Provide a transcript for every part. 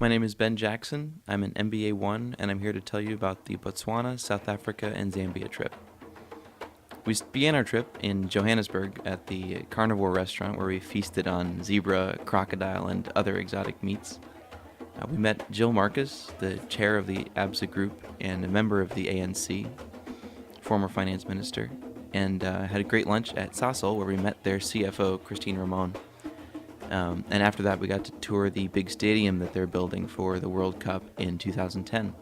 My name is Ben Jackson. I'm an MBA 1, and I'm here to tell you about the Botswana, South Africa, and Zambia trip. We began our trip in Johannesburg at the Carnivore restaurant where we feasted on zebra, crocodile, and other exotic meats. We met Jill Marcus, the chair of the ABSA group and a member of the ANC, former finance minister, and had a great lunch at Sasol where we met their CFO, Christine Ramon. And after that, we got to tour the big stadium that they're building for the World Cup in 2010.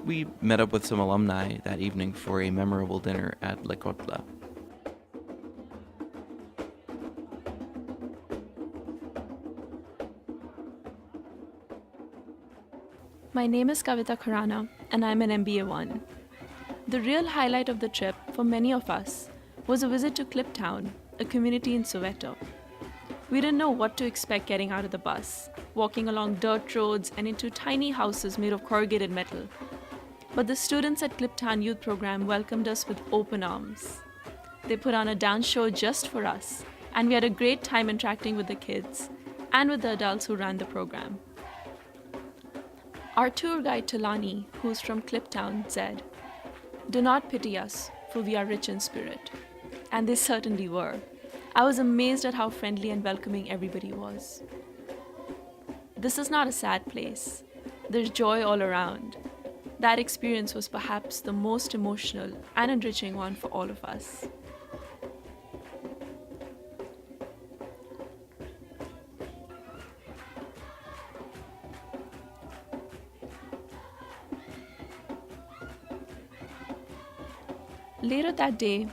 We met up with some alumni that evening for a memorable dinner at Le Kotla. My name is Kavita Khurana, and I'm an MBA 1. The real highlight of the trip for many of us was a visit to Kliptown, a community in Soweto. We didn't know what to expect getting out of the bus, walking along dirt roads and into tiny houses made of corrugated metal. But the students at Kliptown Youth Program welcomed us with open arms. They put on a dance show just for us, and we had a great time interacting with the kids and with the adults who ran the program. Our tour guide Talani, who's from Kliptown, said, "Do not pity us, for we are rich in spirit." And they certainly were. I was amazed at how friendly and welcoming everybody was. This is not a sad place. There's joy all around. That experience was perhaps the most emotional and enriching one for all of us. Later that day,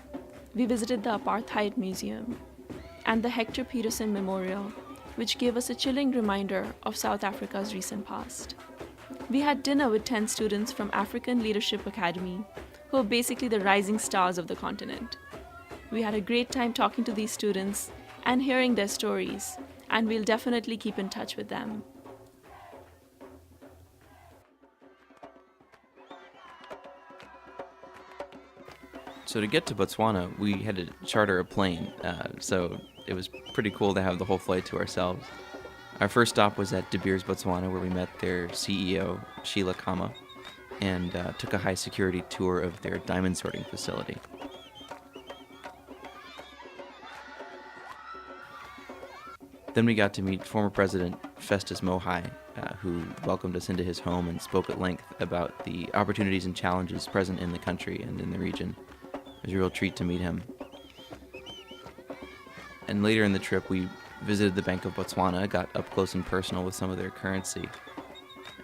we visited the Apartheid Museum and the Hector Peterson Memorial, which gave us a chilling reminder of South Africa's recent past. We had dinner with 10 students from African Leadership Academy, who are basically the rising stars of the continent. We had a great time talking to these students and hearing their stories, and we'll definitely keep in touch with them. So to get to Botswana, we had to charter a plane, so it was pretty cool to have the whole flight to ourselves. Our first stop was at De Beers, Botswana, where we met their CEO, Sheila Kama, and took a high-security tour of their diamond sorting facility. Then we got to meet former President Festus Mogai, who welcomed us into his home and spoke at length about the opportunities and challenges present in the country and in the region. It was a real treat to meet him. And later in the trip, we visited the Bank of Botswana, got up close and personal with some of their currency.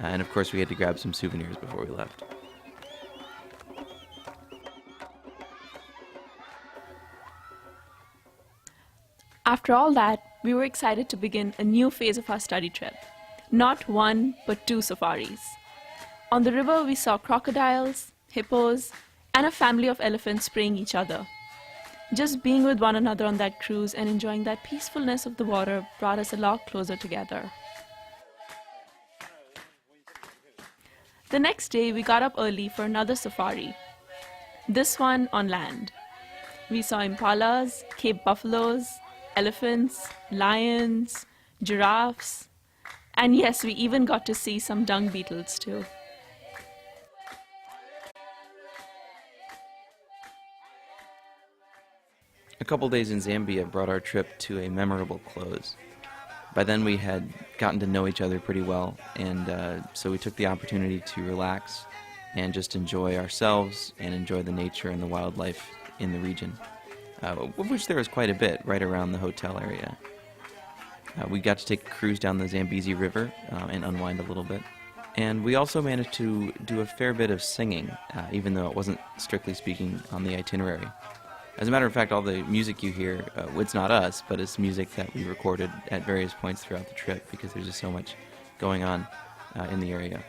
And of course, we had to grab some souvenirs before we left. After all that, we were excited to begin a new phase of our study trip. Not one, but 2 safaris. On the river, we saw crocodiles, hippos, and a family of elephants spraying each other. Just being with one another on that cruise and enjoying that peacefulness of the water brought us a lot closer together. The next day, we got up early for another safari, this one on land. We saw impalas, Cape buffaloes, elephants, lions, giraffes, and yes, we even got to see some dung beetles too. A couple days in Zambia brought our trip to a memorable close. By then we had gotten to know each other pretty well, and so we took the opportunity to relax and just enjoy ourselves and enjoy the nature and the wildlife in the region, of which there was quite a bit right around the hotel area. We got to take a cruise down the Zambezi River and unwind a little bit. And we also managed to do a fair bit of singing, even though it wasn't strictly speaking on the itinerary. As a matter of fact, all the music you hear, it's not us, but it's music that we recorded at various points throughout the trip because there's just so much going on in the area.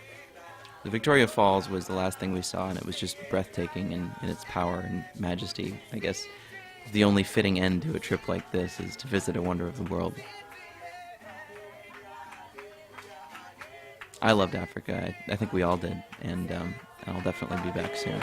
The Victoria Falls was the last thing we saw, and it was just breathtaking in its power and majesty. I guess the only fitting end to a trip like this is to visit a wonder of the world. I loved Africa. I think we all did, and I'll definitely be back soon.